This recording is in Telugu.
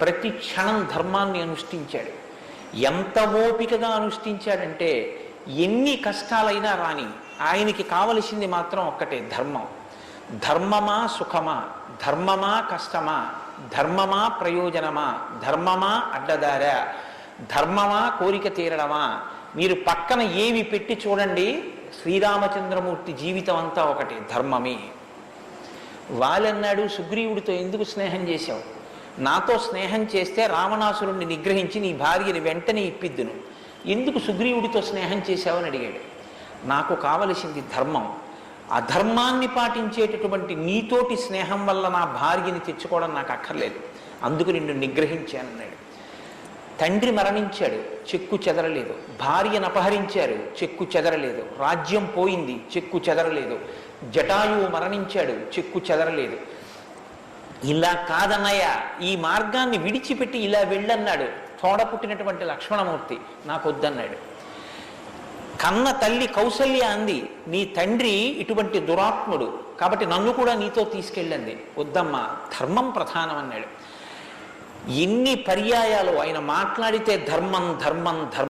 ప్రతి క్షణం ధర్మాన్ని అనుష్ఠించాడు. ఎంత ఓపికగా అనుష్ఠించాడంటే ఎన్ని కష్టాలైనా రాని ఆయనకి కావలసింది మాత్రం ఒక్కటే, ధర్మం. ధర్మమా సుఖమా, ధర్మమా కష్టమా, ధర్మమా ప్రయోజనమా, ధర్మమా అడ్డదారా, ధర్మమా కోరిక తీరడమా, మీరు పక్కన ఏవి పెట్టి చూడండి, శ్రీరామచంద్రమూర్తి జీవితం అంతా ఒకటే, ధర్మమే. వాళ్ళన్నాడు, సుగ్రీవుడితో ఎందుకు స్నేహం చేశావు? నాతో స్నేహం చేస్తే రావణాసురుణ్ణి నిగ్రహించి నీ భార్యని వెంటనే ఇప్పిద్దును, ఎందుకు సుగ్రీవుడితో స్నేహం చేశావని అడిగాడు. నాకు కావలసింది ధర్మం. అధర్మాన్ని పాటించేటటువంటి నీతోటి స్నేహం వల్ల నా భార్యని తెచ్చుకోవడం నాకు అక్కర్లేదు, అందుకు నిన్ను నిగ్రహించానన్నాడు. తండ్రి మరణించాడు, చెక్కు చెదరలేదు. భార్యను అపహరించారు, చెక్కు చెదరలేదు. రాజ్యం పోయింది, చెక్కు చెదరలేదు. జటాయువు మరణించాడు, చెక్కు చెదరలేదు. ఇలా కాదన్నయ్య, ఈ మార్గాన్ని విడిచిపెట్టి ఇలా వెళ్ళన్నాడు. తోడ పుట్టినటువంటి లక్ష్మణమూర్తి నాకు వద్దన్నాడు. కన్న తల్లి కౌసల్య అంది, నీ తండ్రి ఇటువంటి దురాత్ముడు కాబట్టి నన్ను కూడా నీతో తీసుకెళ్ళండి. వద్దమ్మా, ధర్మం ప్రధానం అన్నాడు. ఎన్ని పర్యాయాలు ఆయన మాట్లాడితే ధర్మం ధర్మం ధర్మం